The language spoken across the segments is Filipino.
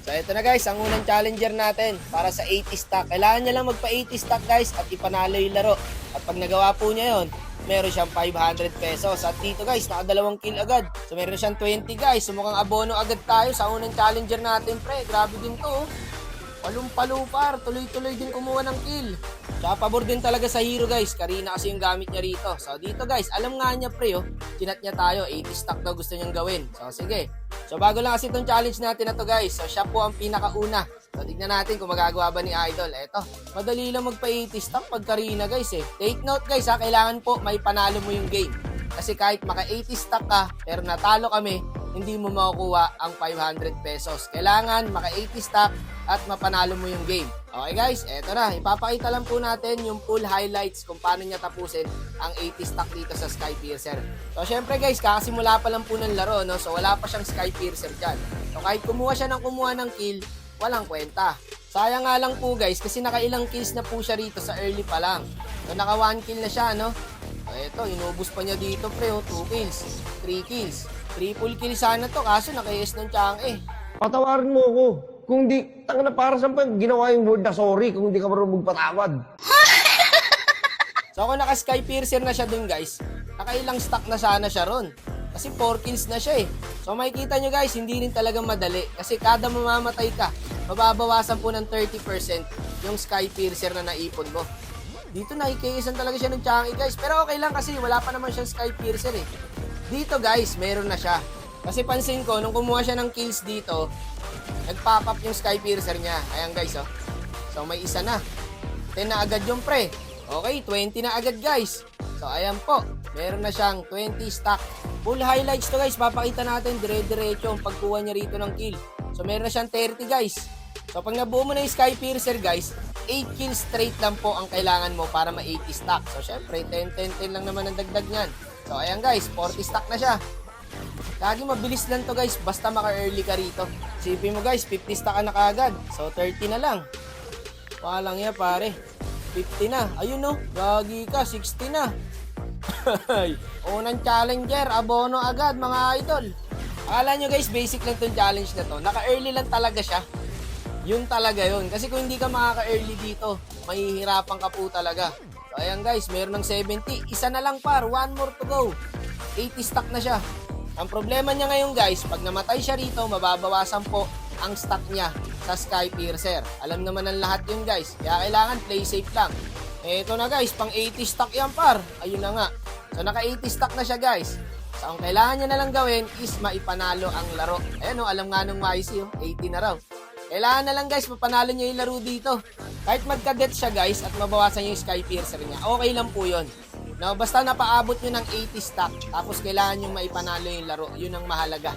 So ito na guys, ang unang challenger natin para sa 80 stack. Kailangan niya lang magpa 80 stack guys at ipanalo yung laro. At pag nagawa po niya yon, meron siyang 500 pesos. At dito guys, nakadalawang kill agad. So meron siyang 20 guys. So mukhang abono agad tayo sa unang challenger natin pre. Grabe din to oh. Palum-palupar, tuloy-tuloy din kumuha ng kill. Tsaka pabor din talaga sa hero guys. Karina kasi yung gamit niya rito. So dito guys, alam nga niya pre oh. Chinat niya tayo, 80 stack daw gusto niyang gawin. So sige. So bago lang kasi itong challenge natin na to guys. So siya po ang pinakauna. So tignan natin kung magagawa ba ni Idol. Eto, madali lang magpa 80 stack pag Karina guys eh. Take note guys ha, kailangan po may panalo mo yung game. Kasi kahit maka 80 stack ka, pero natalo kami, hindi mo makukuha ang 500 pesos. Kailangan maka 80 stack at mapanalo mo yung game. Okay guys, eto na. Ipapakita lang po natin yung full highlights kung paano niya tapusin ang 80 stack dito sa Skypiercer. So syempre guys, kakasimula pa lang po ng laro, no? So wala pa siyang Skypiercer dyan. So kahit kumuha siya ng kill, walang kwenta. Sayang nga lang po guys, kasi nakailang kills na po siya rito sa early pa lang. So naka 1 kill na siya, no? So eto, inubos pa niya dito pre, 2 kills, 3 kills. Triple kill sana to, kaso naka-yes ng tiyang eh. Patawarin mo ako. Kung di, tanga na para saan pa ginawa yung word na sorry kung di ka marunong magpatawad. So kung naka-Skypiercer na siya dun guys, nakailang stack na sana siya ron. Kasi 4 kills na siya eh. So makikita nyo guys, hindi rin talaga madali. Kasi kada mamamatay ka, mababawasan po ng 30% yung Skypiercer na naipon mo. Dito nakikaisan talaga siya ng tiyang guys. Pero okay lang kasi wala pa naman siyang Skypiercer eh. Dito guys, meron na siya. Kasi pansin ko, nung kumuha siya ng kills dito, nag-pop up yung Skypiercer niya. Ayan guys, oh. So may isa na. 10 na agad yung pre. Okay, 20 na agad guys. So ayan po, meron na siyang 20 stack. Full highlights to guys, papakita natin dire-diretso ang pagkuha niya rito ng kill. So meron na siyang 30 guys. So pag nabuo mo na yung Skypiercer guys, 8 kills straight lang po ang kailangan mo para ma-80 stack. So syempre, 10 lang naman ang dagdag niyan. So ayan guys, 40 stack na siya. Kagi mabilis lang to guys, basta maka-early ka rito. Sipin mo guys, 50 stack ka na kaagad. So 30 na lang. Walang yan pare. 50 na. Ayun no, gagi ka, 60 na. Unang challenger, abono agad mga idol. Akala nyo guys, basic lang tong challenge na to. Naka-early lang talaga siya. Yun talaga yun. Kasi kung hindi ka makaka-early dito, mahihirapan ka po talaga. So ayan guys, meron ng 70. Isa na lang par, 1 more to go. 80 stack na siya. Ang problema niya ngayon guys, pag namatay siya rito, mababawasan po ang stock niya sa Skypiercer. Alam naman ng lahat yun guys, kaya kailangan play safe lang. Eto na guys, pang 80 stock yan par. Ayun na nga. So naka 80 stock na siya guys. So ang kailangan niya na lang gawin is maipanalo ang laro. Ayan o, alam nga nung YC 80 na raw. Kailangan na lang guys, mapanalo niya yung laro dito. Kahit magka-death siya guys at mabawasan yung Skypiercer niya, okay lang po yun. No, basta napaabot nyo ng 80 stack, tapos kailangan nyo maipanalo yung laro, yun ang mahalaga.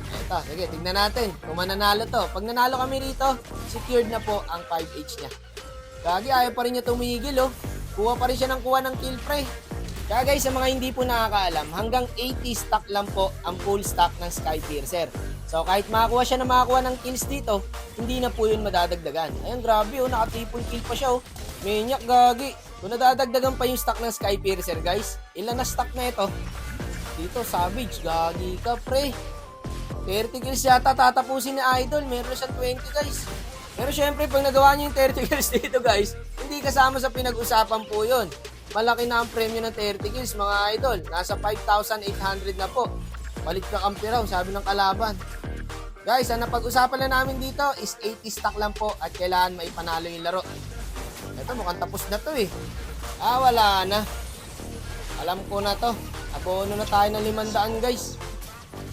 Eto, sige, tignan natin kung mananalo to. Pag nanalo kami rito, secured na po ang 5H niya. Gagi, ayaw pa rin niya tumigil oh. Kuha pa rin siya ng kill pre. Kaya guys, sa mga hindi po nakakaalam, hanggang 80 stack lang po ang full stack ng Skypiercer. So kahit makakuha siya na makakuha ng kills dito, hindi na po yun madadagdagan. Ayun, grabe oh, naka-triple kill pa siya oh. Manyak, gagi. Kung nadadagdagan pa yung stock ng Skypiercer guys, ilan na stock na ito? Dito, savage, gagi ka pre. 30 kills yata tatapusin ni Idol, meron na siyang 20 guys. Pero syempre, pag nagawa niya yung 30 kills dito guys, hindi kasama sa pinag-usapan po yun. Malaki na ang premyo ng 30 kills mga idol. Nasa 5,800 na po. Balik ka kampi raw, sabi ng kalaban. Guys, ang napag-usapan na namin dito is 80 stock lang po at kailangan maipanalo yung laro. Ito, mukhang tapos na to eh. Wala na. Alam ko na to. Abono na tayo ng 500 guys.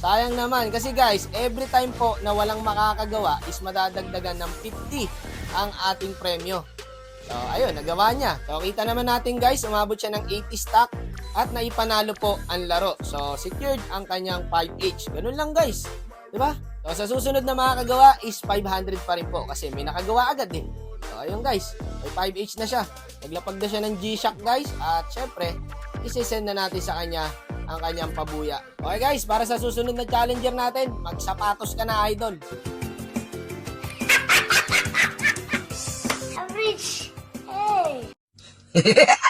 Sayang naman kasi guys, every time po na walang makakagawa is madadagdagan ng 50 ang ating premyo. So ayun, nagawa niya. So kita naman natin guys, umabot siya ng 80 stock at naipanalo po ang laro. So secured ang kanyang 5H. Ganun lang guys. Diba? So sa susunod na makakagawa is 500 pa rin po kasi may nakagawa agad eh. So ayun guys, may 5H na siya. Naglapag na siya ng G-Shock guys at syempre, isisend na natin sa kanya ang kanyang pabuya. Okay guys, para sa susunod na challenger natin, magsapatos ka na idol. Average. Hey.